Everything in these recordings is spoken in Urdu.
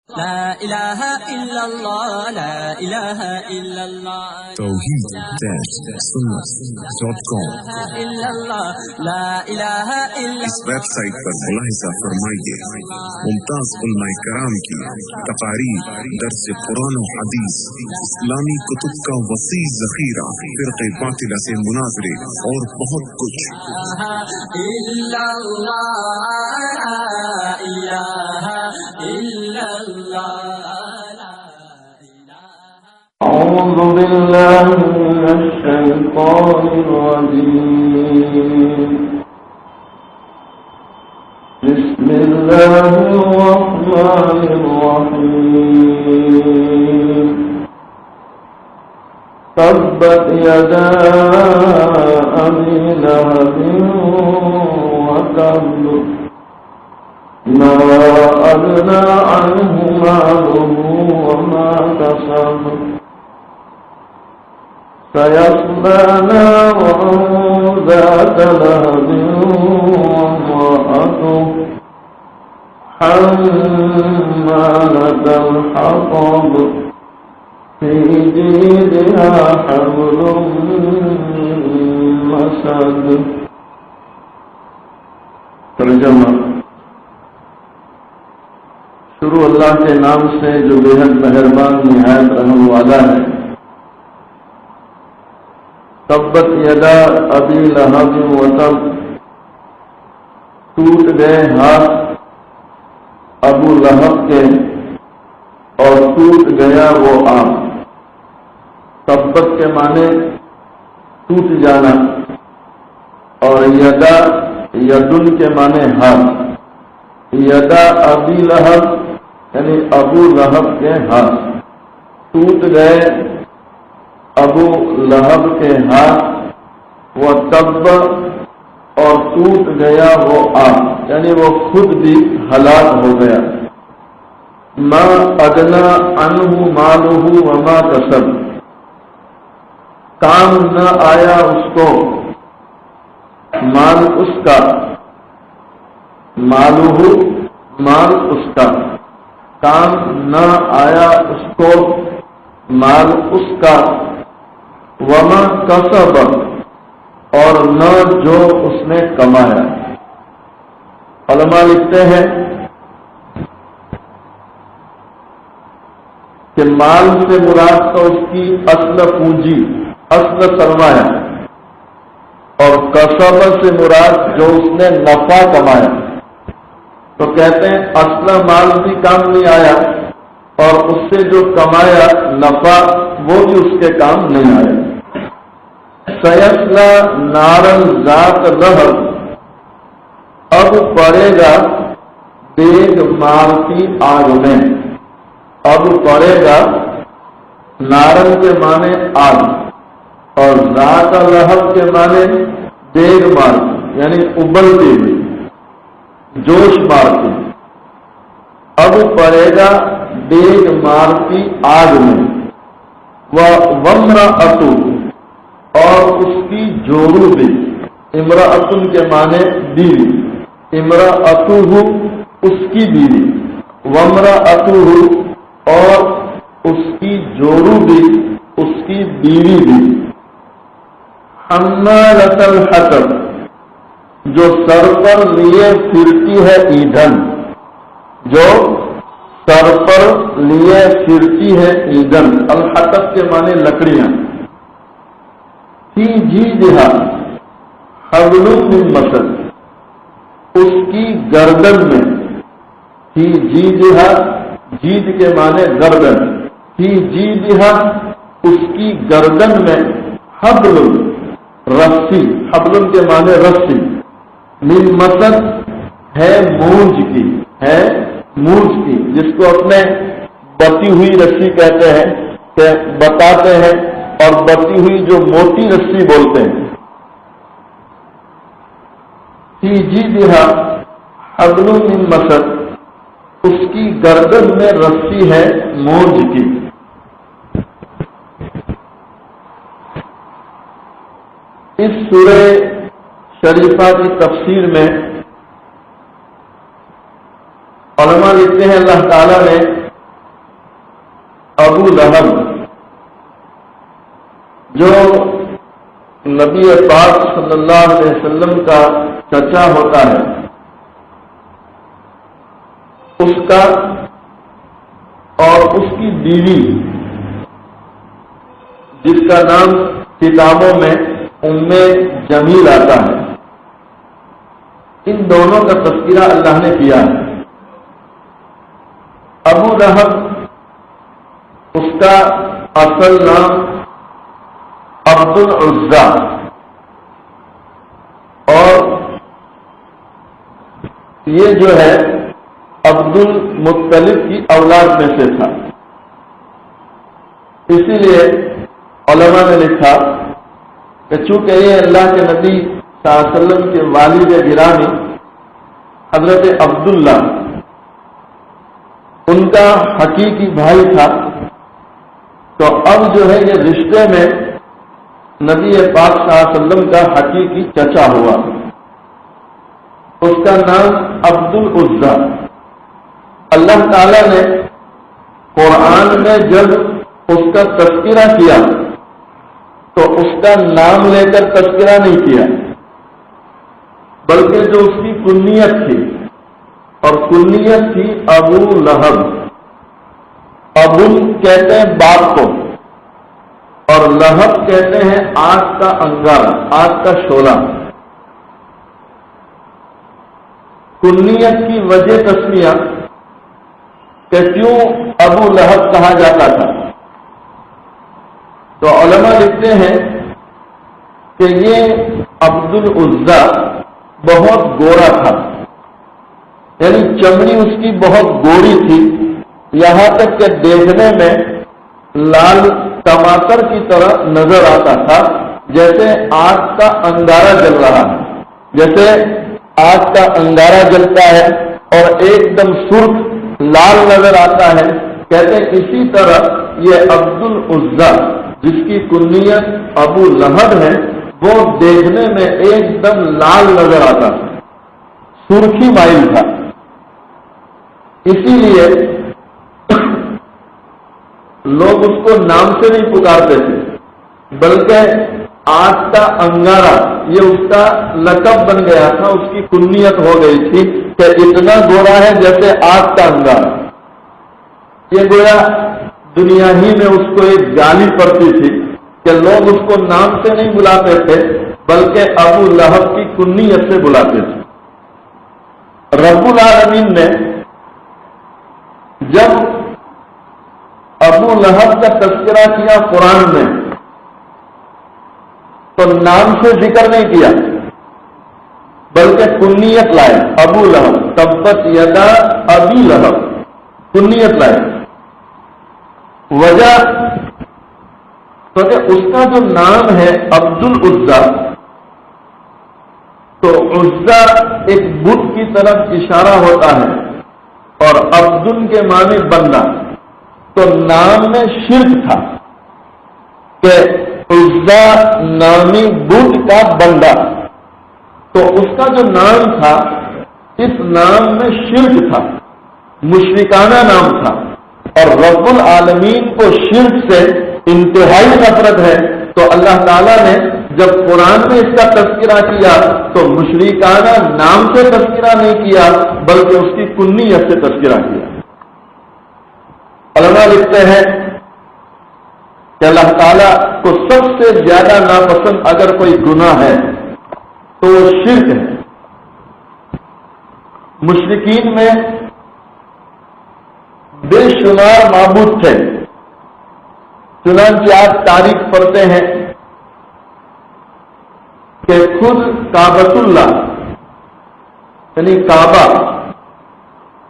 لا الہ الا اللہ لا الہ الا اللہ توحید-sunnat.com الا اللہ لا الہ الا اس ویب سائٹ پر ملاحظہ فرمائیے ممتاز علماء کرام کی تقاریر، درس قرآن و حدیث، اسلامی کتب کا وسیع ذخیرہ، فرقہ باطلہ سے مناظرے اور بہت کچھ۔ الا اللہ لا الہ الا اللہ أعوذ بالله من الشيطان الرجيم بسم الله الرحمن الرحيم تبت يدا أبي لهب وتب ما أغنى عنه ماله وما كسب سيصلى نارا ذات لهب وامرأته حمالة الحطب في جيدها حبل من مسد۔ ترجمہ: شروع اللہ کے نام سے جو بےحد مہربان نہایت رحم والا ہے۔ تبت یدا ابی لہب وتب، ٹوٹ گئے ہاتھ ابو لہب کے اور ٹوٹ گیا وہ آپ۔ تبت کے معنی ٹوٹ جانا، اور یدا یدن کے معنی ہاتھ۔ یدا ابی لہب یعنی ابو لہب کے ہاتھ ٹوٹ گئے، ابو لہب کے ہاتھ، وہ تب اور ٹوٹ گیا وہ آپ، یعنی وہ خود بھی ہلاک ہو گیا۔ ما اغنی عنہ مالہ وما کسب، کام نہ آیا اس کو مال اس کا، مالہ مال اس کا، کام نہ آیا اس کو مال اس کا، وما کسب اور نہ جو اس نے کمایا۔ علماء لکھتے ہیں کہ مال سے مراد تو اس کی اصل پونجی، اصل سرمایہ، اور کسب سے مراد جو اس نے نفع کمایا۔ تو کہتے ہیں اصل مال بھی کام نہیں آیا، اور اس سے جو کمایا نفع وہ بھی اس کے کام نہیں آیا۔ سیصلی نارا ذات لہب، اب پڑے گا دیگ مارتی آگ میں۔ اب پڑے گا، نارن کے معنی آگ، اور ذات لہب کے معنی دیگ مارتی، یعنی ابلتی ہوئی، جوش مارتی۔ اب پڑے گا دیگ مارتی آگ میں۔ وامرأتہ اور اس کی جورو بھی، امرأتن کے معنی بیوی، امرأتہ اس کی بیوی، وامرأتہ اور اس کی جورو بھی، اس کی بیوی بھی، حمالۃ الحطب جو سر پر لیے پھرتی ہے ایندھن، جو سر پر لیے پھرتی ہے ایندھن۔ الحطب کے معنی لکڑیاں۔ فی جیدہا حبل من مسد، اس کی گردن میں، فی جیدہا جید کے معنی گردن، فی جیدہا اس کی گردن میں، حبل رسی، حبل کے معنی رسی، من مسد ہے مونج کی، ہے مونج کی، جس کو اپنے بتی ہوئی رسی کہتے ہیں، کہ بتاتے ہیں، اور بتی ہوئی جو موٹی رسی بولتے ہیں۔ فی جیدہا حبل من مسد، اس کی گردن میں رسی ہے مونج کی۔ اس سورہ شریفہ کی تفسیر میں علماء لکھتے ہیں اللہ تعالیٰ نے ابو لہب جو نبی پاک صلی اللہ علیہ وسلم کا چچا ہوتا ہے، اس کا اور اس کی بیوی جس کا نام کتابوں میں ام جمیل آتا ہے، ان دونوں کا تذکرہ اللہ نے کیا ہے۔ ابو لہب اس کا اصل نام عبد العزا اور یہ جو ہے عبد المطلب کی اولاد میں سے تھا، اسی لیے علماء نے لکھا کہ چونکہ یہ اللہ کے نبی صلی اللہ علیہ وسلم کے والد گرامی حضرت عبداللہ ان کا حقیقی بھائی تھا، تو اب جو ہے یہ رشتے میں نبی پاک صلی اللہ علیہ وسلم کا حقیقی چچا ہوا، اس کا نام عبد العزا۔ اللہ تعالی نے قرآن میں جب اس کا تذکرہ کیا تو اس کا نام لے کر تذکرہ نہیں کیا، بلکہ جو اس کی کنیت تھی، اور کنیت تھی ابو لہب۔ ابو کہتے ہیں باپ کو، اور لہب کہتے ہیں آگ کا انگارہ، آگ کا شعلہ۔ کنیت کی وجہ تسمیہ کہ کیوں ابو لہب کہا جاتا تھا، تو علماء لکھتے ہیں کہ یہ عبد العزا بہت گورا تھا، یعنی چمڑی اس کی بہت گوری تھی، یہاں تک کہ دیکھنے میں لال ٹماٹر کی طرح نظر آتا تھا، جیسے آگ کا انگارہ جل رہا ہے، جیسے آگ کا انگارہ جلتا ہے اور ایک دم سرخ لال نظر آتا ہے، کہتے ہیں اسی طرح یہ عبد العزا جس کی کنیت ابو لہب ہے وہ دیکھنے میں ایک دم لال نظر آتا تھا، سرخی مائل تھا، اسی لیے لوگ اس کو نام سے نہیں پکارتے تھے، بلکہ آگ کا انگارہ یہ اس کا لقب بن گیا تھا، اس کی کنیت ہو گئی تھی کہ اتنا گورا ہے جیسے آگ کا انگارہ۔ یہ گویا دنیا ہی میں اس کو ایک گالی پڑتی تھی کہ لوگ اس کو نام سے نہیں بلاتے تھے بلکہ ابو لہب کی کنیت سے بلاتے تھے۔ رب العالمین نے جب ابو لہب کا تذکرہ کیا قرآن میں تو نام سے ذکر نہیں کیا بلکہ کنیت لائے، ابو لہب، تبت یدا ابی لہب، کنیت لائے۔ وجہ تو کہ اس کا جو نام ہے عبد العزا، تو عزا ایک بت کی طرف اشارہ ہوتا ہے، اور عبد کے معنی بندہ، تو نام میں شرک تھا کہ عزا نامی بت کا بندہ، تو اس کا جو نام تھا اس نام میں شرک تھا، مشرکانہ نام تھا، اور رب العالمین کو شرک سے انتہائی نفرت ہے، تو اللہ تعالیٰ نے جب قرآن میں اس کا تذکرہ کیا تو مشرکانہ نام سے تذکرہ نہیں کیا بلکہ اس کی کنیت سے تذکرہ کیا۔ علماء لکھتے ہیں کہ اللہ تعالیٰ کو سب سے زیادہ ناپسند اگر کوئی گناہ ہے تو وہ شرک ہے۔ مشرکین میں بے شمار معبود تھے، چنانچہ آپ تاریخ پڑھتے ہیں کہ خود کعبۃ اللہ یعنی کعبہ،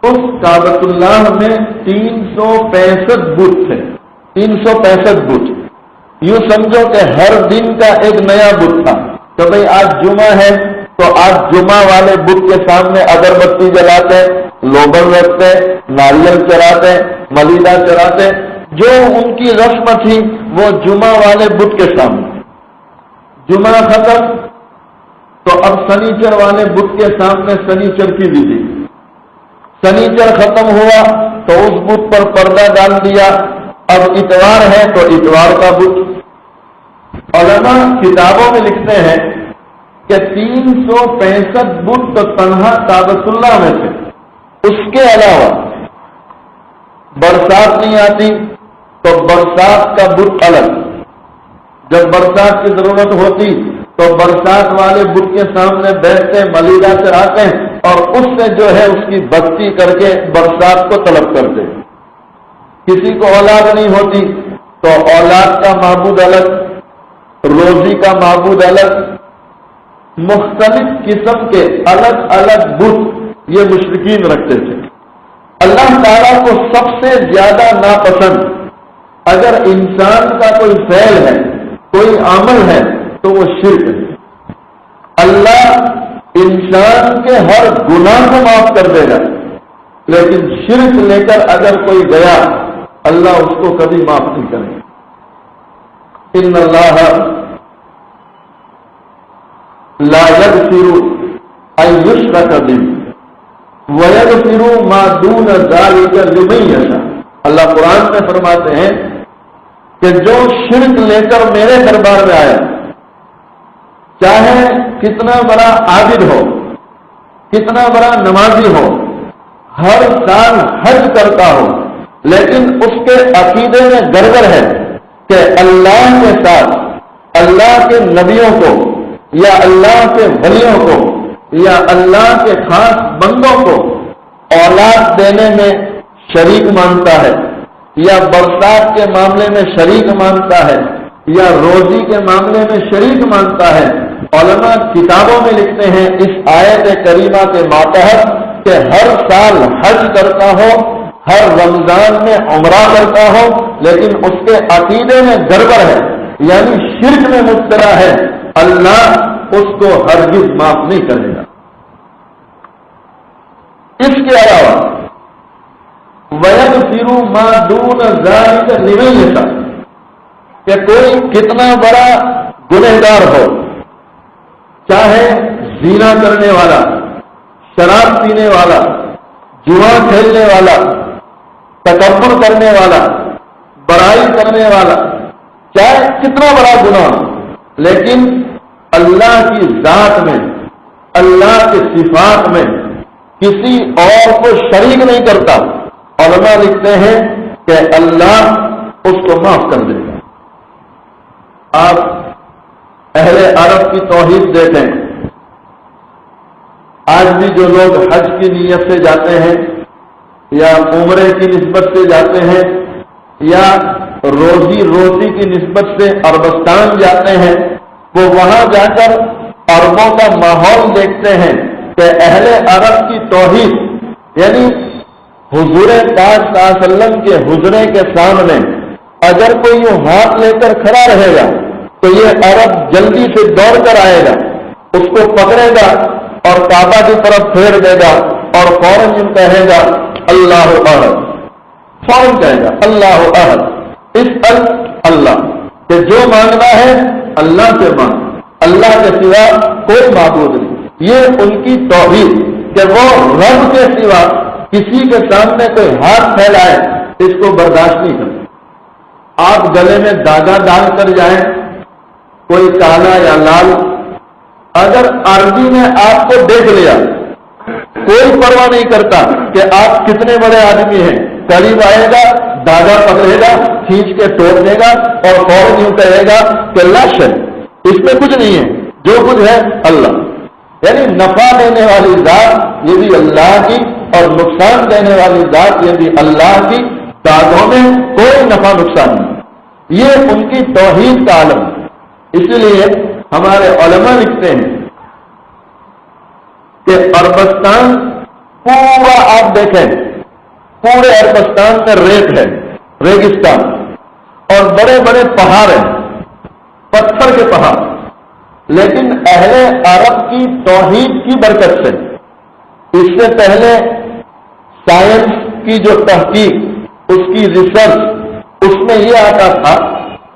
اس کعبۃ اللہ میں 365 بت تھے، 365 بت۔ یوں سمجھو کہ ہر دن کا ایک نیا بت تھا، کہ بھئی آج جمعہ ہے تو آج جمعہ والے بت کے سامنے اگربتی جلاتے، لوبل رکھتے، ناریل چڑھاتے، ملیدہ چڑھاتے، جو ان کی رسم تھی وہ جمعہ والے بت کے سامنے۔ جمعہ ختم تو اب سنیچر والے بت کے سامنے سنیچر کی ودھی، سنیچر ختم ہوا تو اس بت پر پردہ ڈال دیا، اب اتوار ہے تو اتوار کا بت. علماء کتابوں میں لکھتے ہیں کہ 365 بت تو تنہا کعبۃ اللہ میں سے. اس کے علاوہ برسات نہیں آتی تو برسات کا بت الگ. جب برسات کی ضرورت ہوتی تو برسات والے بت کے سامنے بیٹھتے ملیدہ سے آتے ہیں اور اس سے جو ہے اس کی بستی کر کے برسات کو طلب کرتے. کسی کو اولاد نہیں ہوتی تو اولاد کا معبود الگ، روزی کا معبود الگ. مختلف قسم کے الگ الگ بت یہ مشرکین رکھتے تھے. اللہ تعالیٰ کو سب سے زیادہ ناپسند اگر انسان کا کوئی فعل ہے، کوئی عمل ہے تو وہ شرک ہے. اللہ انسان کے ہر گناہ کو معاف کر دے گا، لیکن شرک لے کر اگر کوئی گیا اللہ اس کو کبھی معاف نہیں کرے گا. ان اللہ لا یغفر ان یشرک به ویغفر ما دون ذلک لمن یشاء. اللہ قرآن میں فرماتے ہیں کہ جو شرک لے کر میرے دربار میں آیا، چاہے کتنا بڑا عابد ہو، کتنا بڑا نمازی ہو، ہر سال حج کرتا ہو، لیکن اس کے عقیدے میں گڑبڑ ہے کہ اللہ کے ساتھ اللہ کے نبیوں کو یا اللہ کے ولیوں کو یا اللہ کے خاص بندوں کو اولاد دینے میں شریک مانتا ہے، یا برسات کے معاملے میں شریک مانتا ہے، یا روزی کے معاملے میں شریک مانتا ہے. علماء کتابوں میں لکھتے ہیں اس آیت کریمہ کے ماتحت کہ ہر سال حج کرتا ہو، ہر رمضان میں عمرہ کرتا ہو، لیکن اس کے عقیدے میں گڑبڑ ہے، یعنی شرک میں مبتلا ہے، اللہ اس کو ہرگز معاف نہیں کرے گا. اس کے علاوہ وَيَغْفِرُ مَا دُونَ ذَلِكَ لِمَن يَشَاءُ کہ کوئی کتنا بڑا گنہگار ہو، چاہے زنا کرنے والا، شراب پینے والا، جوا کھیلنے والا، تکبر کرنے والا، برائی کرنے والا، چاہے کتنا بڑا گناہ، لیکن اللہ کی ذات میں، اللہ کی صفات میں کسی اور کو شریک نہیں کرتا. علماء لکھتے ہیں کہ اللہ اس کو معاف کر دے گا. آپ اہل عرب کی توحید دیکھیں. آج بھی جو لوگ حج کی نیت سے جاتے ہیں یا عمرے کی نسبت سے جاتے ہیں یا روزی کی نسبت سے عربستان جاتے ہیں، وہ وہاں جا کر عربوں کا ماحول دیکھتے ہیں کہ اہل عرب کی توحید یعنی حضور پاک صلی اللہ علیہ وسلم کے حجرے کے سامنے اگر کوئی یوں ہاتھ لے کر کھڑا رہے گا تو یہ عرب جلدی سے دوڑ کر آئے گا، اس کو پکڑے گا اور کعبہ کی طرف پھیر دے گا اور فوراً یوں کہے گا اللہ احد. فوراً کہے گا اللہ احد. اس اللہ کہ جو مانگنا ہے اللہ سے مانگ، اللہ کے سوا کوئی معبود نہیں. یہ ان کی توحید کہ وہ رب کے سوا کسی کے سامنے کوئی ہاتھ پھیلائے اس کو برداشت نہیں کرتے. آپ گلے میں داغا ڈال کر جائیں، کوئی کالا یا لال، اگر عربی نے آپ کو دیکھ لیا کوئی پرواہ نہیں کرتا کہ آپ کتنے بڑے آدمی ہیں. قریب آئے گا، داغا پکڑے گا، کھینچ کے توڑ دے گا اور فوراً یوں کہے گا کہ لا شے، اس میں کچھ نہیں ہے، جو کچھ ہے اللہ. یعنی نفع دینے والی ذات یہ بھی اللہ کی اور نقصان دینے والی ذات یہ بھی اللہ کی. داغوں میں کوئی نفع نقصان نہیں. یہ ان کی توحید کا عالم. اسی لیے ہمارے علماء لکھتے ہیں کہ عربستان پورا آپ دیکھیں، پورے عربستان میں ریت ہے، ریگستان، اور بڑے بڑے پہاڑ ہیں، پتھر کے پہاڑ. لیکن اہل عرب کی توحید کی برکت سے اس سے پہلے سائنس کی جو تحقیق، اس کی ریسرچ، اس میں یہ آتا تھا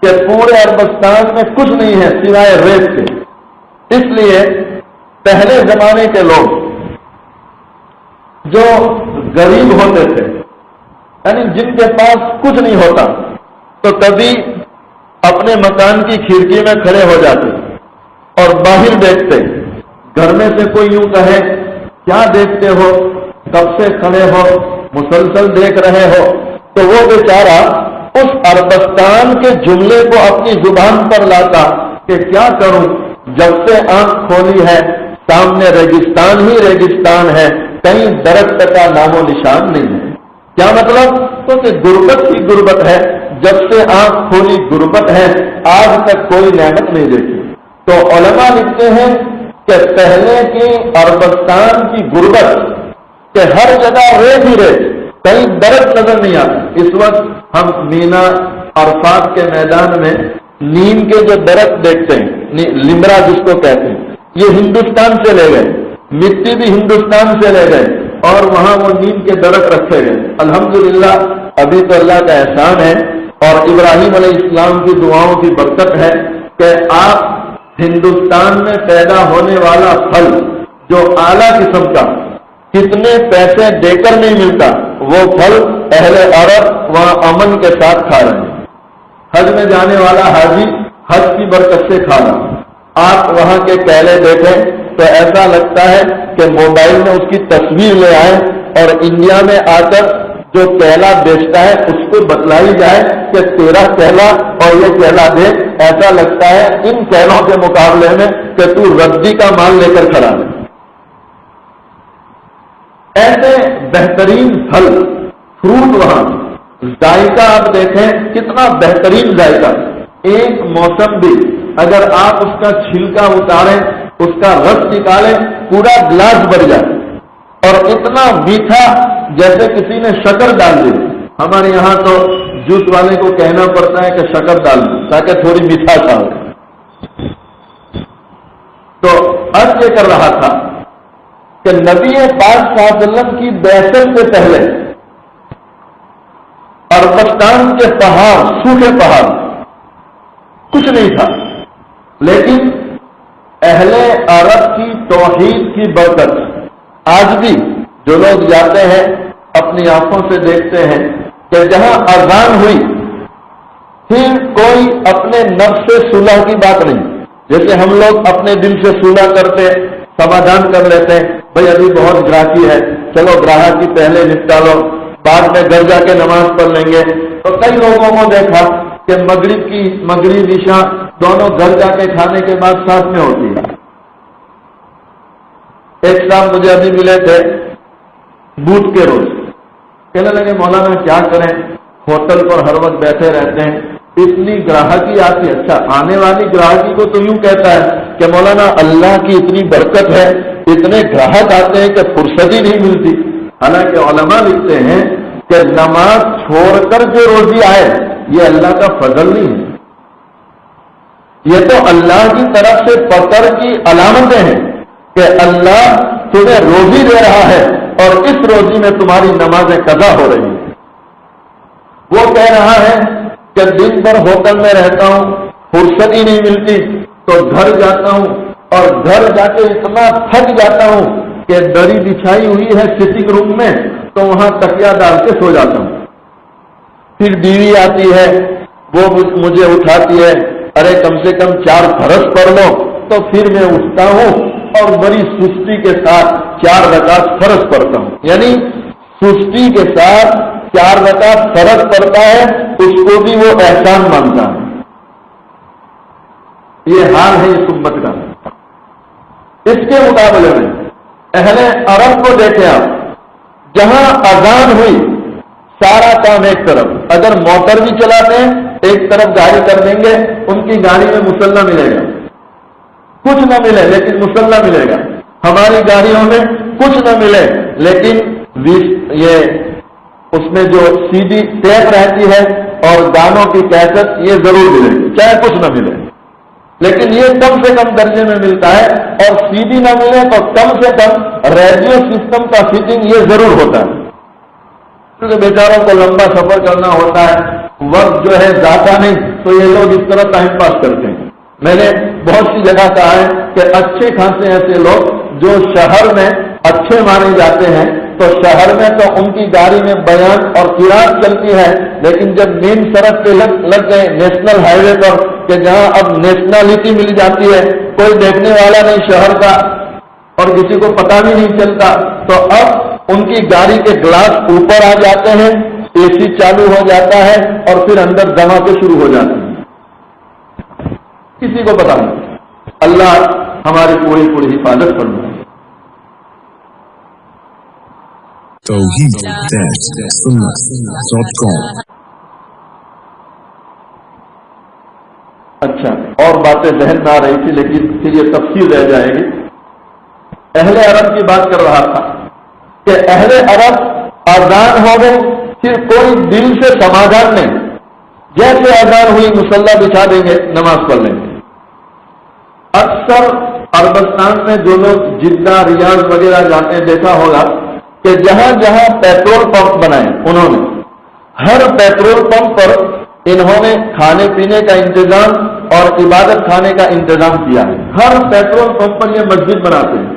کہ پورے عربستان میں کچھ نہیں ہے سوائے ریت کے. اس لیے پہلے زمانے کے لوگ جو غریب ہوتے تھے، یعنی جن کے پاس کچھ نہیں ہوتا، تو کبھی اپنے مکان کی کھڑکی میں کھڑے ہو جاتے اور باہر دیکھتے، گھر میں سے کوئی یوں کہے کیا دیکھتے ہو، کب سے کھڑے ہو، مسلسل دیکھ رہے ہو، تو وہ بیچارہ اس عربستان کے جملے کو اپنی زبان پر لاتا کہ کیا کروں، جب سے آنکھ کھولی ہے سامنے ریگستان ہی ریگستان ہے، کہیں درخت کا نام و نشان نہیں ہے۔ کیا مطلب؟ تو کہ غربت ہی غربت ہے، جب سے آنکھ کھولی غربت ہے، آج تک کوئی نعمت نہیں دیکھی۔ تو علماء لکھتے ہیں کہ پہلے کی عربستان کی غربت کہ ہر جگہ ریت ہی ریت، کہیں درخت نظر نہیں آتا۔ اس وقت ہم مینا عرفات کے میدان میں نیم کے جو درخت دیکھتے ہیں، لمرا جس کو کہتے ہیں، یہ ہندوستان سے لے گئے، مٹی بھی ہندوستان سے لے گئے اور وہاں وہ نیم کے درخت رکھے گئے۔ الحمدللہ ابھی تو اللہ کا احسان ہے اور ابراہیم علیہ السلام کی دعاؤں کی برکت ہے کہ آپ ہندوستان میں پیدا ہونے والا پھل جو اعلیٰ قسم کا کتنے پیسے دے کر نہیں ملتا، وہ پھل اہل عرب وہاں امن کے ساتھ کھا رہے ہیں۔ حج میں جانے والا حاجی حج کی برکت سے کھا رہا۔ آپ وہاں کے کیلے دیکھیں تو ایسا لگتا ہے کہ موبائل میں اس کی تصویر لے آئے اور انڈیا میں آ کر جو کیلا بیچتا ہے اس کو بتلائی جائے کہ تیرا کیلا اور یہ کیلا دے، ایسا لگتا ہے ان کیلوں کے مقابلے میں کہ تو ردی کا مال لے کر کھڑا ہے۔ ایسے بہترین پھل فروٹ وہاں، ذائقہ آپ دیکھیں کتنا بہترین ذائقہ، ایک موسم بھی اگر آپ اس کا چھلکا اتاریں، اس کا رس نکالیں، پورا گلاس بھر جائے اور اتنا میٹھا جیسے کسی نے شکر ڈال دی۔ ہمارے یہاں تو جوس والے کو کہنا پڑتا ہے کہ شکر ڈال دو تاکہ تھوڑی میٹھاس آ۔ تو عرض یہ کر رہا تھا کہ نبی پاک صلی اللہ علیہ وسلم کی بعثت سے پہلے عربستان کے پہاڑ، سوکھے پہاڑ، کچھ نہیں تھا، لیکن اہل عرب کی توحید کی برکت آج بھی جو لوگ جاتے ہیں اپنی آنکھوں سے دیکھتے ہیں کہ جہاں اذان ہوئی پھر کوئی اپنے نفس سے صلح کی بات نہیں، جیسے ہم لوگ اپنے دل سے صلح کرتے سمادھان کر لیتے ہیں، بھائی ابھی بہت گراہکی ہے، چلو گراہکی پہلے نپٹا لو، بعد میں گھر جا کے نماز پڑھ لیں گے۔ تو کئی لوگوں کو دیکھا کہ مغرب عشاء دونوں گھر جا کے کھانے کے بعد ساتھ میں ہوتی ہے۔ ایک صاحب مجھے ابھی ملے تھے بدھ کے روز، کہنے لگے مولانا کیا کریں، ہوٹل پر ہر وقت بیٹھے رہتے ہیں، اتنی گراہکی آتی ہے۔ اچھا، آنے والی گراہکی کو تو یوں کہتا ہے کہ مولانا اللہ کی اتنی برکت ہے، اتنے گراہک آتے ہیں کہ فرصت ہی نہیں ملتی۔ حالانکہ علماء لکھتے ہیں کہ نماز چھوڑ کر جو روزی آئے یہ اللہ کا فضل نہیں ہے، یہ تو اللہ کی طرف سے فقر کی علامتیں ہیں کہ اللہ تمہیں روزی دے رہا ہے اور اس روزی میں تمہاری نمازیں قضا ہو رہی ہیں۔ وہ کہہ رہا ہے کہ دن بھر ہوٹل میں رہتا ہوں، فرصت ہی نہیں ملتی، تو گھر جاتا ہوں اور گھر جا کے اتنا تھک جاتا ہوں کہ دری بچھائی ہوئی ہے سٹنگ روم میں تو وہاں تکیا ڈال کے سو جاتا ہوں۔ پھر بیوی آتی ہے، وہ مجھے اٹھاتی ہے، ارے کم سے کم 4 فرض پڑھ لو، تو پھر میں اٹھتا ہوں اور بڑی سستی کے ساتھ 4 رکعت فرض پڑھتا ہوں، یعنی سستی کے ساتھ 4 رکعت فرض پڑھتا ہے، اس کو بھی وہ احسان مانتا ہے۔ یہ حال ہے اس امت کا۔ اس کے مقابلے میں اہل عرب کو دیکھیں آپ، جہاں اذان ہوئی سارا کام ایک طرف، اگر موٹر بھی چلاتے ہیں ایک طرف گاڑی کر دیں گے، ان کی گاڑی میں مسلح ملے گا، کچھ نہ ملے لیکن مسلح ملے گا۔ ہماری گاڑیوں میں کچھ نہ ملے لیکن یہ اس میں جو سی ڈی ٹیپ رہتی ہے اور گانوں کی کیسٹ یہ ضرور ملے گی، چاہے کچھ نہ ملے، لیکن یہ کم سے کم درجے میں ملتا ہے، اور سی ڈی نہ ملے تو کم سے کم ریڈیو سسٹم کا فٹنگ یہ ضرور ہوتا ہے، کیونکہ بیچاروں کو لمبا سفر کرنا ہوتا ہے، وقت جو ہے زیادہ نہیں، تو یہ لوگ اس طرح ٹائم پاس کرتے ہیں۔ میں نے بہت سی جگہ کہا ہے کہ اچھے خاصے ایسے لوگ جو شہر میں اچھے مانے جاتے ہیں تو شہر میں تو ان کی گاڑی میں بیان اور قرات چلتی ہے، لیکن جب مین سڑک پہ لگ گئے نیشنل ہائی وے پر کہ جہاں اب نیشنلٹی مل جاتی ہے، کوئی دیکھنے والا نہیں شہر کا اور کسی کو پتہ بھی نہیں چلتا، تو اب ان کی گاڑی کے گلاس اوپر آ جاتے ہیں، اے سی چالو ہو جاتا ہے اور پھر اندر دھماکے شروع ہو جاتے ہیں، کسی کو پتہ نہیں۔ اللہ ہماری پوری حفاظت فرمائے۔ توحید-sunnah.com اچھا، اور باتیں ذہن میں آ رہی تھی لیکن پھر یہ تفصیل رہ جائے گی۔ اہل عرب کی بات کر رہا تھا کہ اہل عرب اذان ہو گئے، پھر کوئی دل سے سمادھان نہیں، جیسے اذان ہوئی مصلی بچھا دیں گے، نماز پڑھ لیں گے۔ اکثر عربستان میں جو لوگ جدہ ریاض وغیرہ جاتے ہیں دیکھا ہوگا کہ جہاں جہاں پیٹرول پمپ بنائے انہوں نے، ہر پیٹرول پمپ پر انہوں نے کھانے پینے کا انتظام اور عبادت خانے کا انتظام کیا ہے۔ ہر پیٹرول پمپ پر یہ مسجد بناتے ہیں۔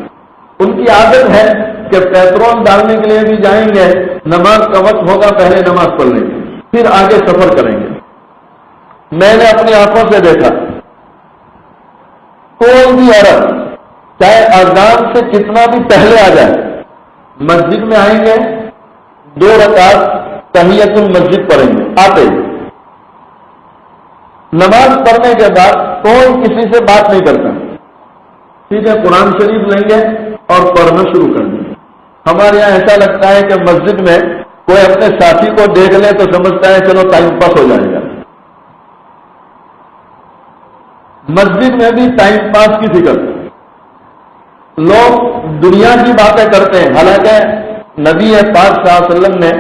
ان کی عادت ہے کہ پیٹرول ڈالنے کے لیے بھی جائیں گے، نماز کا وقت ہوگا پہلے نماز پڑھ لیں گے، پھر آگے سفر کریں گے۔ میں نے اپنی آنکھوں سے دیکھا، کوئی بھی عرب چاہے اذان سے کتنا بھی پہلے آ جائے، مسجد میں آئیں گے، 2 رکعت تحیت المسجد پڑھیں گے، آتے نماز پڑھنے کے بعد کوئی کسی سے بات نہیں کرتا، سیدھے قرآن شریف لیں گے اور پڑھنا شروع کر دیں گے۔ ہمارے یہاں ایسا لگتا ہے کہ مسجد میں کوئی اپنے ساتھی کو دیکھ لے تو سمجھتا ہے چلو ٹائم پاس ہو جائے گا۔ مسجد میں بھی ٹائم پاس کی فکر، لوگ دنیا کی باتیں کرتے ہیں، حالانکہ نبی پاک صلی اللہ علیہ وسلم نے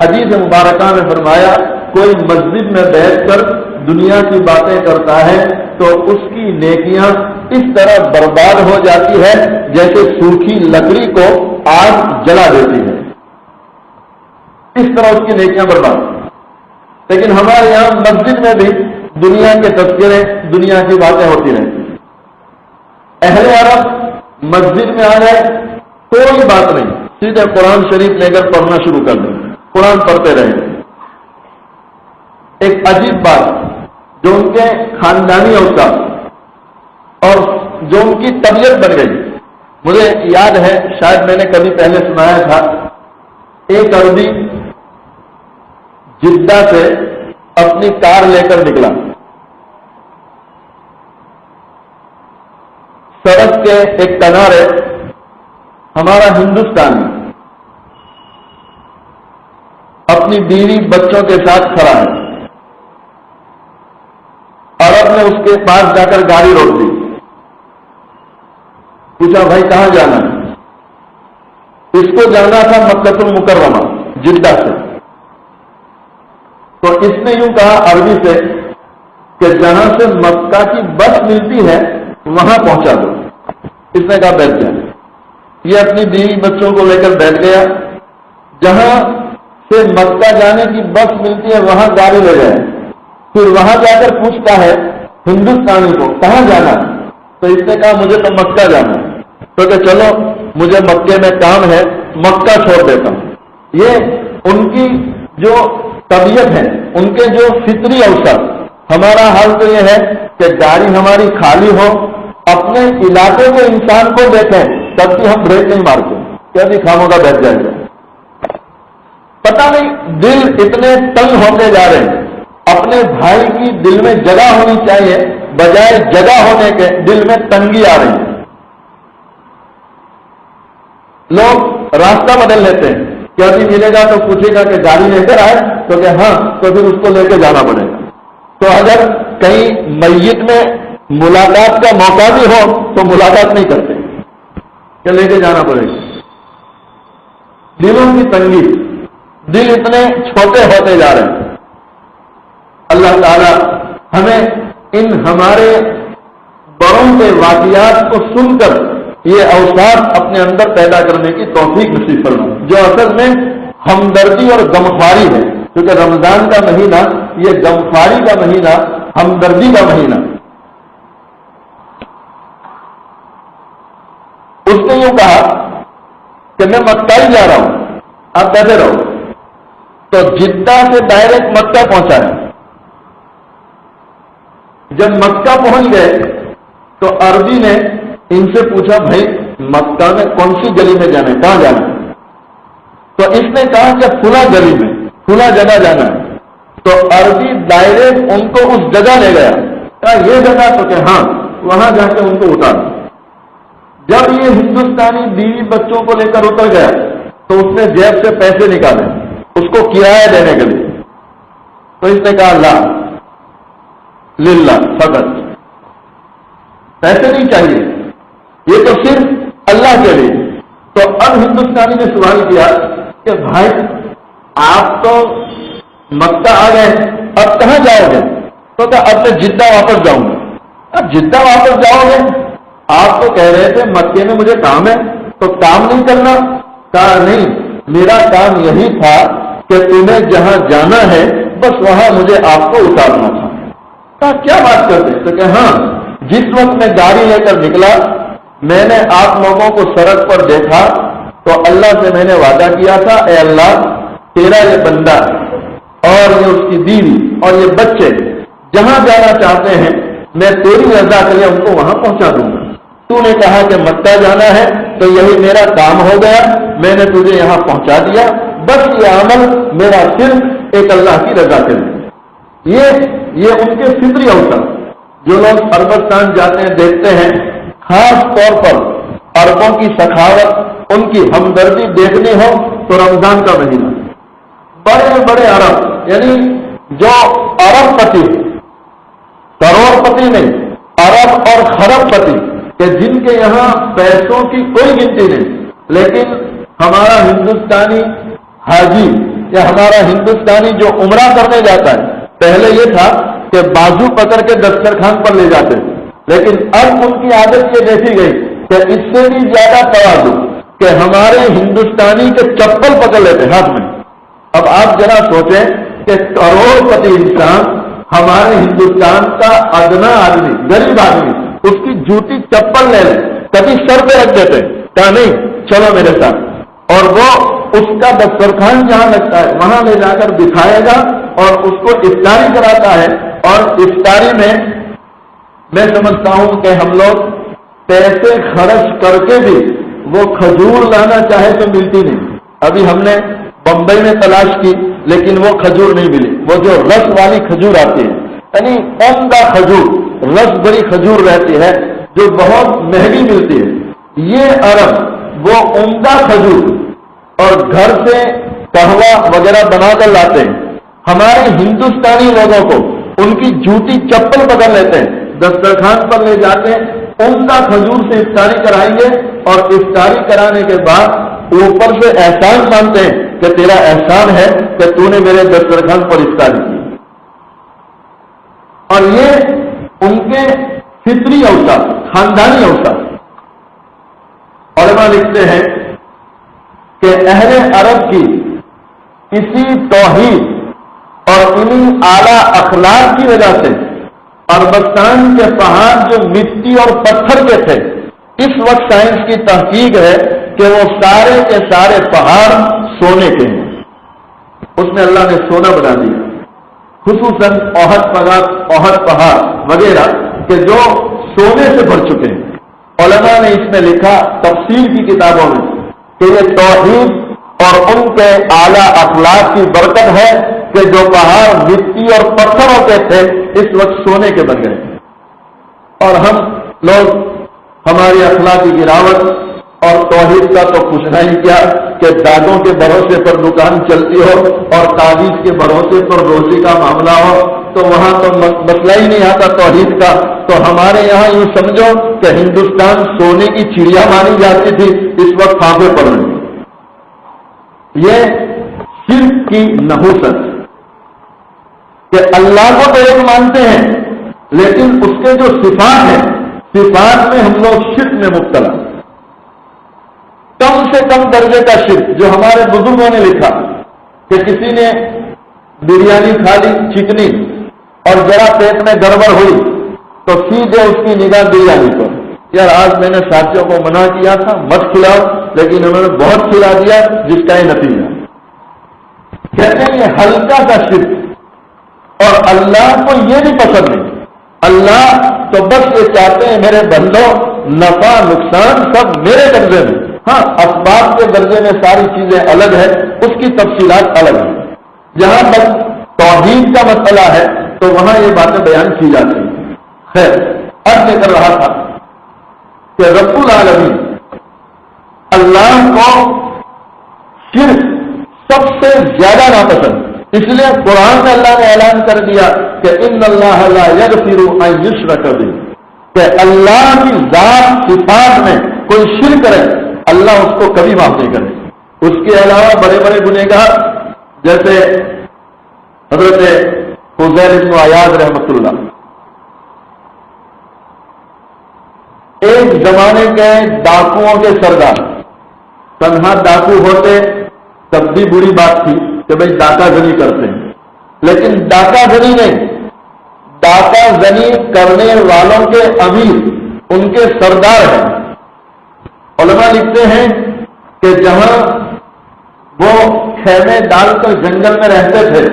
حدیث مبارکہ میں فرمایا کوئی مسجد میں بیٹھ کر دنیا کی باتیں کرتا ہے تو اس کی نیکیاں اس طرح برباد ہو جاتی ہے جیسے سوکھی لکڑی کو آگ جلا دیتی ہے، اس طرح اس کی نیکیاں برباد۔ لیکن ہمارے یہاں مسجد میں بھی دنیا کے تذکرے، دنیا کی باتیں ہوتی رہتی ہیں۔ اہل عرب مسجد میں آ گئے، کوئی بات نہیں، سیدھے قرآن شریف لے کر پڑھنا شروع کر دیں، قرآن پڑھتے رہیں۔ ایک عجیب بات جو ان کے خاندانی اوصاف اور جو ان کی طبیعت بن گئی، مجھے یاد ہے، شاید میں نے کبھی پہلے سنایا تھا، ایک عربی جدہ سے اپنی کار لے کر نکلا، سڑک کے ایک کنارے ہمارا ہندوستانی اپنی بیوی بچوں کے ساتھ کھڑا ہے، عرب نے اس کے پاس جا کر گاڑی روک دی، پوچھا بھائی کہاں جانا ہے؟ اس کو جانا تھا مکہ المکرمہ جدہ سے، تو اس نے یوں کہا عربی سے کہ جہاں سے مکہ کی بس ملتی ہے وہاں پہنچا دو۔ اس نے کہا بیٹھ جائے، یہ اپنی بیوی بچوں کو لے کر بیٹھ گیا، جہاں سے مکہ جانے کی بس ملتی ہے وہاں گاڑی لے جائے، پھر وہاں جا کر پوچھتا ہے ہندوستانی کو کہاں جانا ہے، تو اس نے کہا مجھے تو مکہ جانا ہے، تو کہ چلو مجھے مکے میں کام ہے، مکہ چھوڑ دیتا ہوں۔ یہ ان کی جو طبیعت ہے، ان کے جو فطری اوصاف۔ ہمارا حال تو یہ ہے کہ گاڑی ہماری خالی ہو، اپنے علاقے کے انسان کو دیکھیں تب بھی ہم بریک نہیں مارتے، کیا بھی خاموں کا بیٹھ جائے گا۔ پتہ نہیں دل اتنے تنگ ہوتے جا رہے ہیں، اپنے بھائی کی دل میں جگہ ہونی چاہیے، بجائے جگہ ہونے کے دل میں تنگی آ رہی ہے۔ لوگ راستہ بدل لیتے ہیں کہ ابھی ملے گا تو پوچھے گا کہ گاڑی لے کر آئے، تو کہ ہاں، تو پھر اس کو لے کے جانا پڑے گا۔ تو اگر کہیں میت میں ملاقات کا موقع بھی ہو تو ملاقات نہیں کرتے کہ لے کے جانا پڑے گا۔ دلوں کی تنگی، دل اتنے چھوٹے ہوتے جا رہے ہیں۔ اللہ تعالی ہمیں ان ہمارے بڑوں کے واقعات کو سن کر یہ اوصاف اپنے اندر پیدا کرنے کی توفیق نصیب فرمائے، جو اصل میں ہمدردی اور غمخواری ہے، کیونکہ رمضان کا مہینہ یہ غمخواری کا مہینہ، ہمدردی کا مہینہ۔ اس نے یوں کہا کہ میں مکہ ہی جا رہا ہوں، آپ بیٹھے رہو. تو جدہ سے ڈائریکٹ مکہ پہنچا ہے. جب مکہ پہنچ گئے تو عربی نے ان سے پوچھا بھائی مکہ میں کون سی گلی میں جانا ہے، کہاں جانا ہے؟ تو اس نے کہا کہ فلاں گلی میں فلاں جگہ جانا ہے. تو عربی ڈائریکٹ ان کو اس جگہ لے گیا، کہا یہ جگہ، تو کہ ہاں وہاں جا کے ان کو اتار. جب یہ ہندوستانی بیوی بچوں کو لے کر اتر گیا تو اس نے جیب سے پیسے نکالے اس کو کرایہ دینے کے لیے. تو اس نے کہا لا للہ، فقط پیسے نہیں چاہیے، یہ تو صرف اللہ کے لیے. تو اب ہندوستانی نے سوال کیا کہ بھائی آپ تو مکہ آ گئے، اب کہاں جاؤ گے؟ تو کہا اب میں جدہ واپس جاؤں گا. اب جدہ واپس جاؤ گے؟ آپ تو کہہ رہے تھے مکے میں مجھے کام ہے، تو کام نہیں کرنا. کہا نہیں، میرا کام یہی تھا کہ تمہیں جہاں جانا ہے بس وہاں مجھے آپ کو اتارنا تھا. کہا کیا بات کرتے؟ تو کہ ہاں، جس وقت میں گاڑی لے کر نکلا میں نے آپ لوگوں کو سڑک پر دیکھا تو اللہ سے میں نے وعدہ کیا تھا اے اللہ تیرا یہ بندہ اور یہ اس کی بیوی اور یہ بچے جہاں جانا چاہتے ہیں میں تیری رضا کے لیے ان کو وہاں پہنچا دوں گا. تو نے کہا کہ مکہ جانا ہے تو یہی میرا کام ہو گیا، میں نے تجھے یہاں پہنچا دیا. بس یہ عمل میرا صرف ایک اللہ کی رضا کے لیے. یہ ان کے فطری اوسط. جو لوگ عربستان جاتے ہیں دیکھتے ہیں خاص طور پر عربوں کی سخاوت، ان کی ہمدردی دیکھنی ہو تو رمضان کا مہینہ، بڑے بڑے عرب یعنی جو ارب پتی، کروڑ پتی نہیں، ارب اور خرب پتی، کہ جن کے یہاں پیسوں کی کوئی گنتی نہیں، لیکن ہمارا ہندوستانی حاجی یا ہمارا ہندوستانی جو عمرہ کرنے جاتا ہے پہلے یہ تھا کہ بازو پکڑ کے دسترخوان پر لے جاتے تھے، لیکن اب ان کی عادت یہ دیکھی گئی کہ اس سے بھی زیادہ تواضع کہ ہمارے ہندوستانی کے چپل پکڑ لیتے ہاتھ میں. اب آپ ذرا سوچیں کہ کروڑ پتی انسان ہمارے ہندوستان کا ادنا آدمی، غریب آدمی، اس کی جوتی چپل لے لے، کبھی سر پہ رکھ دیتے، کہا نہیں چلو میرے ساتھ، اور وہ اس کا دسترخوان جہاں لگتا ہے وہاں لے جا کر دکھائے گا اور اس کو افطاری کراتا ہے. اور افطاری میں سمجھتا ہوں کہ ہم لوگ پیسے خرچ کر کے بھی وہ کھجور لانا چاہے تو ملتی نہیں. ابھی ہم نے بمبئی میں تلاش کی لیکن وہ کھجور نہیں ملی، وہ جو رس والی کھجور آتی ہے یعنی عمدہ کھجور، رس بڑی کھجور رہتی ہے جو بہت مہنگی ملتی ہے. یہ عرب وہ عمدہ کھجور اور گھر سے قہوہ وغیرہ بنا کر لاتے ہیں. ہمارے ہندوستانی لوگوں کو ان کی جوتی چپل پکڑ لیتے ہیں، دسترخوان پر لے جاتے ہیں، عمدہ کھجور سے افطاری کرائیں گے اور افطاری کرانے کے بعد اوپر سے احسان مانتے ہیں کہ تیرا احسان ہے کہ تو نے میرے دسترخوان پر افطاری کی. اور یہ ان کے فطری اوصاف، خاندانی اوصاف. علماء لکھتے ہیں کہ اہل عرب کی اسی توحید اور انہی اعلیٰ اخلاق کی وجہ سے عربستان کے پہاڑ جو مٹی اور پتھر کے تھے، اس وقت سائنس کی تحقیق ہے کہ وہ سارے کے سارے پہاڑ سونے کے ہیں. اس میں اللہ نے سونا بنا دیا، خصوصاً احد پہاڑ وغیرہ کہ جو سونے سے بھر چکے ہیں. علماء نے اس میں لکھا تفسیر کی کتابوں میں کہ یہ توحید اور ان کے اعلیٰ اخلاق کی برکت ہے کہ جو پہاڑ مٹی اور پتھروں کے تھے اس وقت سونے کے بن گئے. اور ہم لوگ ہماری اخلاقی گراوٹ اور توحید کا تو پوچھنا ہی کیا کہ دادوں کے بھروسے پر دکان چلتی ہو اور تعویذ کے بھروسے پر روزی کا معاملہ ہو تو وہاں تو مسئلہ ہی نہیں آتا توحید کا. تو ہمارے یہاں یوں سمجھو کہ ہندوستان سونے کی چڑیا مانی جاتی تھی، اس وقت پھانپے پڑ رہی. یہ شرک کی نحوست کہ اللہ کو تو ایک مانتے ہیں لیکن اس کے جو صفات ہیں صفات میں ہم لوگ شرک میں مبتلا. کم سے کم درجے کا شرک جو ہمارے بزرگوں نے لکھا کہ کسی نے بریانی کھا لی چکنی اور ذرا پیٹ میں گڑبڑ ہوئی تو سیدھے اس کی نگاہ بریانی پر، یار آج میں نے ساتھیوں کو منع کیا تھا مت کھلاؤ، لیکن انہوں نے بہت کھلا دیا، جس کا یہ نتیجہ کہتے ہیں یہ ہلکا سا شرک، اور اللہ کو یہ بھی پسند نہیں۔ اللہ تو بس یہ چاہتے ہیں میرے بندوں نفع نقصان سب میرے درجے میں، ہاں اسباب کے درجے میں ساری چیزیں الگ ہے، اس کی تفصیلات الگ ہیں۔ جہاں تک توحید کا مسئلہ ہے تو وہاں یہ باتیں بیان کی جاتی ہیں۔ خیر، عرض کر رہا تھا کہ رب العالمین اللہ کو شرک سب سے زیادہ ناپسند، اس لیے قرآن میں اللہ نے اعلان کر دیا کہ ان اللہ لا یغفر ان یشرک بہ، کہ اللہ کی ذات صفات میں کوئی شرک کرے اللہ اس کو کبھی معاف نہیں کرے۔ اس کے علاوہ بڑے بڑے گنہگار جیسے حضرت فضیل بن عیاض رحمۃ اللہ، ایک زمانے کے ڈاکوؤں کے سردار، تنہا ڈاکو ہوتے تب بھی بری بات تھی کہ بھائی ڈاکہ زنی کرتے ہیں، لیکن ڈاکہ زنی نہیں، ڈاکہ زنی کرنے والوں کے امیر ان کے سردار ہیں۔ علماء لکھتے ہیں کہ جہاں وہ خیمے ڈال کر جنگل میں رہتے تھے،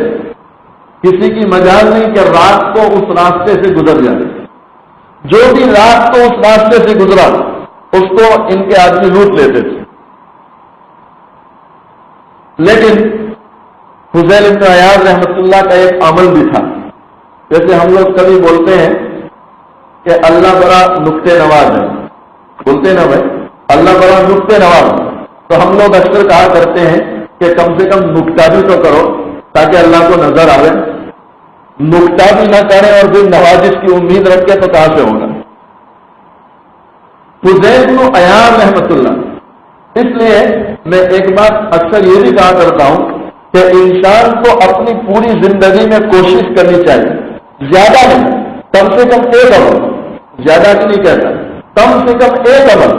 کسی کی مجال نہیں کہ رات کو اس راستے سے گزر جائے، جو بھی رات کو اس راستے سے گزرا اس کو ان کے آدمی لوٹ لیتے تھے۔ لیکن فضیل بن عیاض رحمۃ اللہ کا ایک عمل بھی تھا، جیسے ہم لوگ کبھی بولتے ہیں کہ اللہ بڑا نکتے نواز ہے، بولتے نا بھائی اللہ بڑا نکتے نواز ہے، تو ہم لوگ اکثر کہا کرتے ہیں کہ کم سے کم نکتہ بھی تو کرو تاکہ اللہ کو نظر آئے۔ نکتہ بھی نہ کرے اور پھر نوازش کی امید رکھے تو کہاں سے ہوگا۔ فضیل بن عیاض رحمۃ اللہ، اس لیے میں ایک بات اکثر یہ بھی کہا کرتا ہوں کہ انسان کو اپنی پوری زندگی میں کوشش کرنی چاہیے، زیادہ نہیں، کم سے کم ایک عمل، زیادہ بھی نہیں کہتا، کم سے کم ایک عمل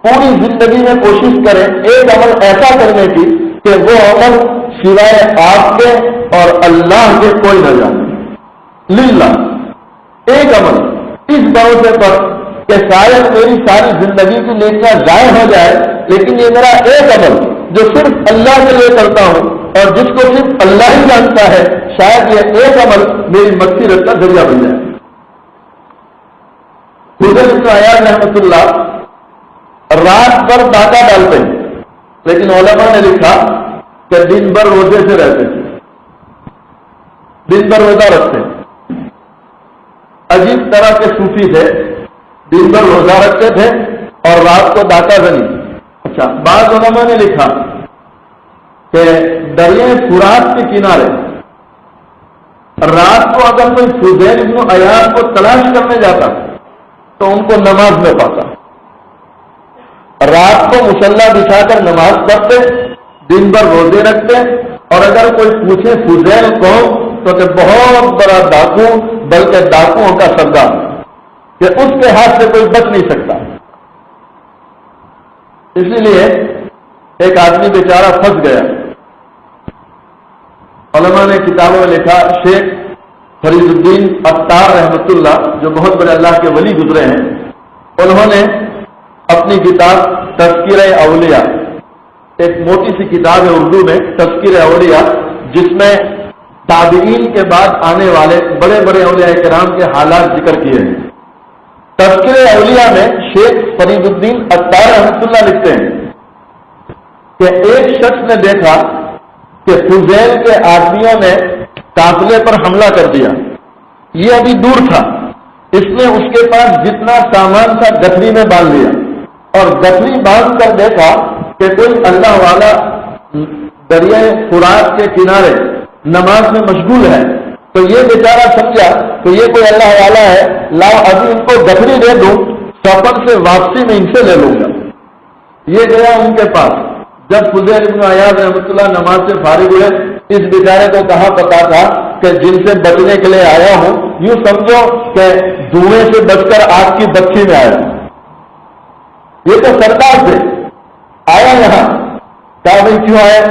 پوری زندگی میں کوشش کریں، ایک عمل ایسا کرنے کی کہ وہ عمل سوائے آپ کے اور اللہ کے کوئی نہ جانے، للہ، ایک عمل اس بھروسے پر کہ شاید میری ساری زندگی کی نیکیاں ضائع ہو جائے، لیکن یہ میرا ایک عمل جو صرف اللہ کے لیے کرتا ہوں اور جس کو صرف اللہ ہی جانتا ہے، شاید یہ ایک عمل میری مغفرت کا ذریعہ بن جائے۔ فضیل بن عیاض رحمۃ اللہ رات بھر ڈاکہ ڈالتے ہیں، لیکن علماء نے لکھا کہ دن بھر روزے سے رہتے تھے، دن بھر روزہ رکھتے ہیں۔ عجیب طرح کے صوفی تھے، دن بھر روزہ رکھتے تھے اور رات کو ڈاکہ زنی۔ اچھا، بعض علماء نے لکھا کہ دریائے فرات کے کنارے رات کو اگر کوئی فضیل بن عیاض کو تلاش کرنے جاتا تو ان کو نماز میں پاتا، رات کو مصلی بچھا کر نماز پڑھتے، دن بھر روزے رکھتے، اور اگر کوئی پوچھے فضیل کون تو کہ بہت بڑا ڈاکو، بلکہ ڈاکوؤں کا سردار، کہ اس کے ہاتھ سے کوئی بچ نہیں سکتا۔ اسی لیے ایک آدمی بیچارہ پھنس گیا، علماء نے کتابوں میں لکھا، شیخ فرید الدین عطار رحمۃ اللہ جو بہت بڑے اللہ کے ولی گزرے ہیں، انہوں نے اپنی کتاب تذکرہ اولیاء، ایک موٹی سی کتاب ہے اردو میں تذکرہ اولیاء، جس میں تابعین کے بعد آنے والے بڑے بڑے اولیاء کرام کے حالات ذکر کیے ہیں۔ تذکرہ اولیاء میں شیخ فرید الدین عطار رحمۃ اللہ لکھتے ہیں کہ ایک شخص نے دیکھا کہ فضیل کے آدمیوں نے قافلے پر حملہ کر دیا، یہ ابھی دور تھا، اس نے اس کے پاس جتنا سامان تھا گٹھری میں باندھ لیا، اور گٹھری باندھ کر دیکھا کہ کوئی اللہ والا دریائے فرات کے کنارے نماز میں مشغول ہے، تو یہ بیچارہ سمجھا کہ یہ کوئی اللہ والا ہے، لاؤ ابھی ان کو گٹھری دے دوں، سفر سے واپسی میں ان سے لے لوں گا۔ یہ گیا ان کے پاس، جب فضیل بن عیاض رحمۃ اللہ نماز سے فارغ ہوئے، اس بیچارے کو کہاں پتا تھا کہ جن سے بچنے کے لیے آیا ہوں، یوں سمجھو کہ دھوئیں سے بچ کر آگ کی بچی میں آیا ہوں۔ یہ تو سردار تھے، آیا یہاں، کہا بھائی کیوں آئے؟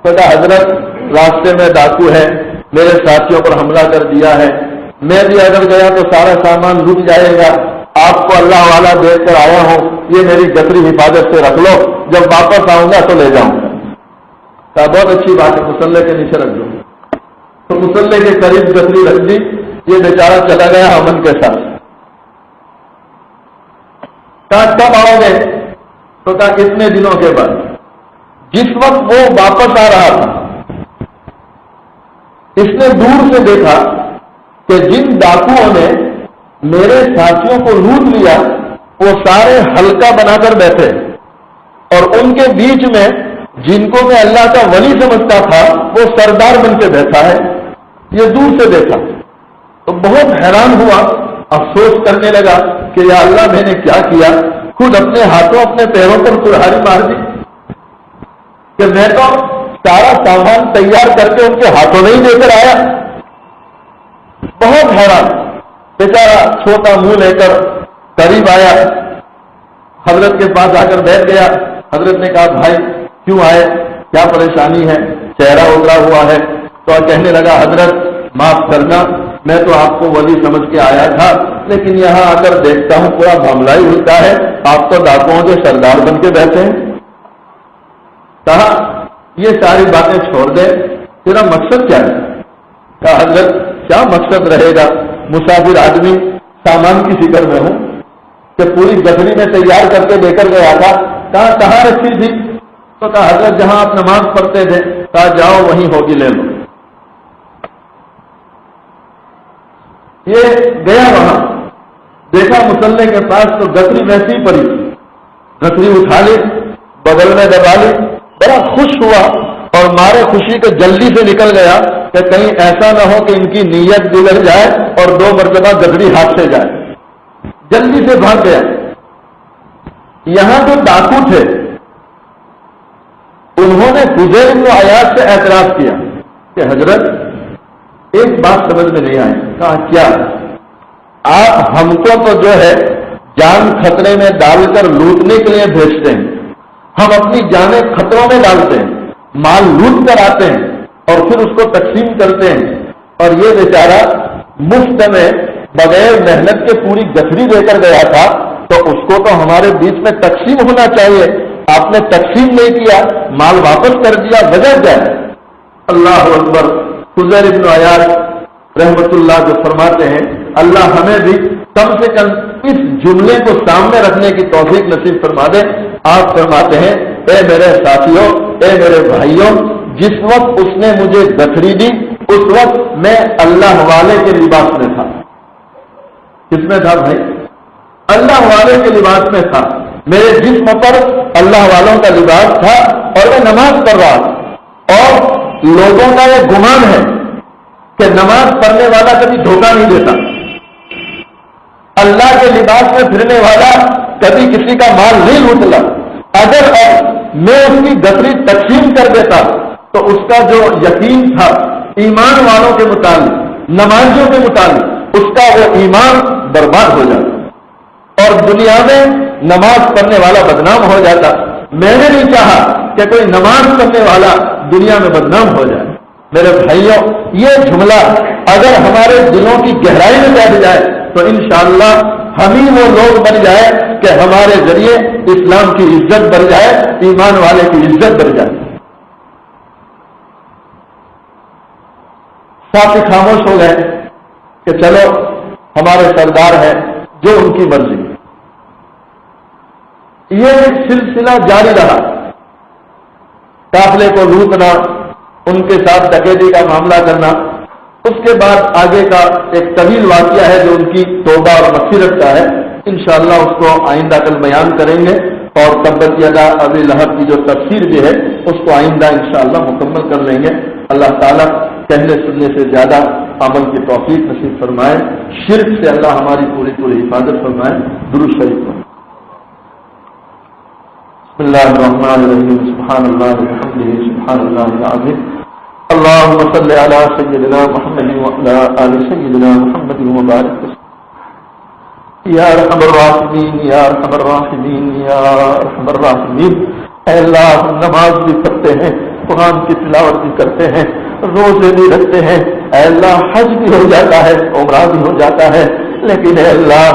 تو کہا حضرت راستے میں ڈاکو ہے، میرے ساتھیوں پر حملہ کر دیا ہے، میں بھی اگر گیا تو سارا سامان لٹ جائے گا، آپ کو اللہ والا دیکھ کر آیا ہوں، یہ میری گتری حفاظت سے رکھ لو، جب واپس آؤں گا تو لے جاؤں گا۔ کہا بہت اچھی بات ہے، مصلے کے نیچے رکھ دو۔ تو مصلے کے قریب گتری رکھ دی، یہ بیچارہ چلا گیا امن کے ساتھ۔ کہا کب آؤ گے؟ تو کہا اتنے دنوں کے بعد۔ جس وقت وہ واپس آ رہا تھا، اس نے دور سے دیکھا کہ جن ڈاکوؤں نے میرے ساتھیوں کو لوٹ لیا وہ سارے حلقہ بنا کر بیٹھے، اور ان کے بیچ میں جن کو میں اللہ کا ولی سمجھتا تھا وہ سردار بن کے بیٹھا ہے۔ یہ دور سے دیکھا تو بہت حیران ہوا، افسوس کرنے لگا کہ یا اللہ میں نے کیا کیا، خود اپنے ہاتھوں اپنے پیروں پر کلہاڑی مار دی کہ میں تو سارا سامان تیار کر کے ان کے ہاتھوں میں ہی دے کر آیا۔ بہت حیران، بیچارہ چھوٹا منہ لے کر قریب آیا، حضرت کے پاس آ کر بیٹھ گیا۔ حضرت نے کہا بھائی کیوں آئے، کیا پریشانی ہے؟ چہرہ ادھرا ہوا ہے تو کہنے لگا حضرت معاف کرنا، میں تو آپ کو ولی سمجھ کے آیا تھا، لیکن یہاں آ کر دیکھتا ہوں پورا معاملہ ہی ہوتا ہے، آپ تو ڈاکوؤں کے سردار بن کے بیٹھے ہیں۔ کہا یہ ساری باتیں چھوڑ دے، تیرا مقصد کیا ہے؟ کہا حضرت کیا مقصد رہے گا، مسافر آدمی، سامان کی فکر میں ہوں کہ پوری گٹھڑی میں تیار کر کے لے کر گیا تھا۔ کہاں رکھی تھی؟ تو کہا حضرت جہاں آپ نماز پڑھتے تھے۔ کہا جاؤ وہیں ہوگی لے لو۔ یہ گیا وہاں، دیکھا مصلے کے پاس تو گٹھڑی ویسی پڑی تھی، گٹھڑی اٹھا لی، بغل میں دبا لی، بڑا خوش ہوا اور مارے خوشی کے جلدی سے نکل گیا کہ کہیں ایسا نہ ہو کہ ان کی نیت بگڑ جائے اور 2 مرتبہ گٹھڑی ہاتھ سے جائے۔ جلدی سے بھاگ گیا۔ یہاں جو ڈاکو تھے انہوں نے فضیل بن عیاض سے اعتراض کیا کہ حضرت ایک بات سمجھ میں نہیں آئی۔ کہا کیا؟ آپ ہم کو تو جو ہے جان خطرے میں ڈال کر لوٹنے کے لیے بھیجتے ہیں، ہم اپنی جانیں خطروں میں ڈالتے ہیں، مال لوٹ کر آتے ہیں اور پھر اس کو تقسیم کرتے ہیں، اور یہ بیچارہ مفت میں بغیر محنت کے پوری گٹھڑی دے کر گیا تھا تو اس کو تو ہمارے بیچ میں تقسیم ہونا چاہیے، آپ نے تقسیم نہیں کیا، مال واپس کر دیا، وجہ کیا ہے؟ اللہ اکبر۔ فضیل بن عیاض رحمت اللہ جو فرماتے ہیں اللہ ہمیں بھی کم سے کم اس جملے کو سامنے رکھنے کی توفیق نصیب فرما دے۔ آپ فرماتے ہیں اے میرے ساتھیوں، اے میرے بھائیوں، جس وقت اس نے مجھے گٹھڑی دی اس وقت میں اللہ والے کے لباس میں تھا۔ کس میں تھا بھائی؟ اللہ والے کے لباس میں تھا، میرے جسم پر اللہ والوں کا لباس تھا اور میں نماز پڑھ رہا تھا، اور لوگوں کا یہ گمان ہے کہ نماز پڑھنے والا کبھی دھوکہ نہیں دیتا، اللہ کے لباس میں پھرنے والا کبھی کسی کا مال نہیں لوٹتا۔ اگر میں اس کی گٹھڑی تقسیم کر دیتا تو اس کا جو یقین تھا ایمان والوں کے متعلق، نمازیوں کے متعلق، اس کا وہ ایمان برباد ہو جاتا اور دنیا میں نماز پڑھنے والا بدنام ہو جاتا۔ میں نے نہیں چاہا کہ کوئی نماز پڑھنے والا دنیا میں بدنام ہو جائے۔ میرے بھائیوں، یہ جملہ اگر ہمارے دلوں کی گہرائی میں بیٹھ جائے تو انشاءاللہ ہم ہی وہ لوگ بن جائے کہ ہمارے ذریعے اسلام کی عزت بڑھ جائے، ایمان والے کی عزت بڑھ جائے۔ ساتھ خاموش ہو گئے کہ چلو ہمارے سردار ہیں، جو ان کی مرضی۔ یہ سلسلہ جاری رہا، قافلے کو لوٹنا، ان کے ساتھ ڈکیتی کا معاملہ کرنا۔ اس کے بعد آگے کا ایک طویل واقعہ ہے جو ان کی توبہ اور مغفرت کا ہے، انشاءاللہ اس کو آئندہ کل بیان کریں گے، اور تبت یدا ابی لہب کی جو تفسیر بھی ہے اس کو آئندہ انشاءاللہ مکمل کر لیں گے۔ اللہ تعالیٰ کہنے سننے سے زیادہ عمل کی توفیق نصیب فرمائے، شرک سے اللہ ہماری پوری حفاظت فرمائے۔ درود شریف پڑھیں۔ بسم اللہ الرحمن الرحیم، سبحان اللہ وبحمدہ، سبحان اللہ العظیم۔ اللهم صل على سيدنا محمد وعلى آل سيدنا محمد وبارك وسلم۔ یا ارحم الراحمین، یا ارحم الراحمین، یا ارحم الراحمین۔ اے اللہ، ہم نماز بھی پڑھتے ہیں، قرآن کی تلاوت بھی کرتے ہیں، روزے بھی رکھتے ہیں، اے اللہ حج بھی ہو جاتا ہے، عمرہ بھی ہو جاتا ہے، لیکن اے اللہ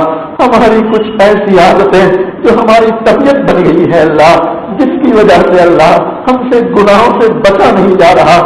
ہماری کچھ ایسی عادتیں جو ہماری طبیعت بن گئی ہے اللہ، جس کی وجہ سے اللہ ہم سے گناہوں سے بچا نہیں جا رہا،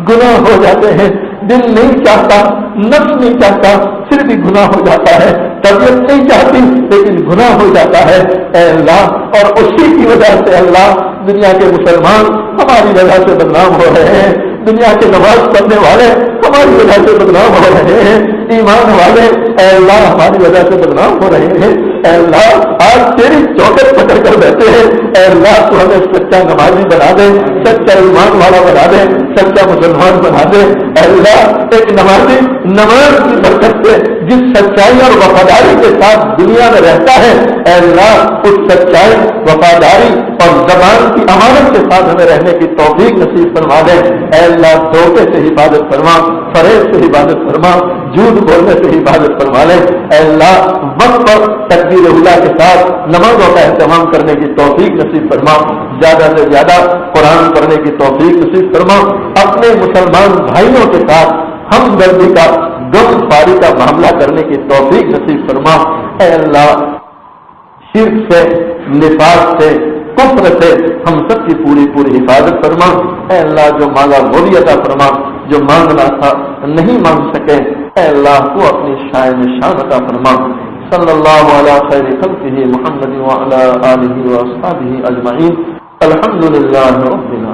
گناہ ہو جاتے ہیں، دل نہیں چاہتا، نفس نہیں چاہتا، پھر بھی گناہ ہو جاتا ہے، طبیعت نہیں چاہتی لیکن گناہ ہو جاتا ہے اے اللہ، اور اسی کی وجہ سے اللہ دنیا کے مسلمان ہماری وجہ سے بدنام ہو رہے ہیں، دنیا کے نماز پڑھنے والے ہماری وجہ سے بدنام ہو رہے ہیں، ایمان والے اے اللہ ہماری وجہ سے بدنام ہو رہے ہیں، اے اللہ آج تیری چوکٹ پکڑ کر بیٹھے ہیں، اے اللہ تو ہمیں سچا نمازی بنا دے، سچا ایمان والا بنا دے، سچا مسلمان بنا دے، اے اللہ ایک نمازی نماز کی برکت سے جس سچائی اور وفاداری کے ساتھ دنیا میں رہتا ہے، اے اللہ اس سچائی، وفاداری اور زبان کی امانت کے ساتھ ہمیں رہنے کی توفیق نصیب فرما دے، اے اللہ دھوکے سے حفاظت فرما، فریب سے حفاظت فرما، جھوٹ بولنے سے حفاظت فرما لے، اے اللہ وقت پر تکبیر اولیٰ کے ساتھ نمازوں کا اہتمام کرنے کی توفیق نصیب فرما، زیادہ سے زیادہ قرآن پڑھنے کی توفیق نصیب فرما، اپنے مسلمان بھائیوں کے ساتھ ہمدردی کا غم خواری کا معاملہ کرنے کی توفیق نصیب فرما، اے اللہ شرک سے، نفاق سے، کفر سے ہم سب کی پوری پوری حفاظت فرما، اے اللہ جو مانگا وہ بھی عطا فرما، جو مانگنا تھا نہیں مانگ سکے اے اللہ تو اپنی شان عطا فرما، صلی اللہ علی خیر خلقہ محمد وعلی آلہ واصحابہ اجمعین، الحمد للہ رب العالمین۔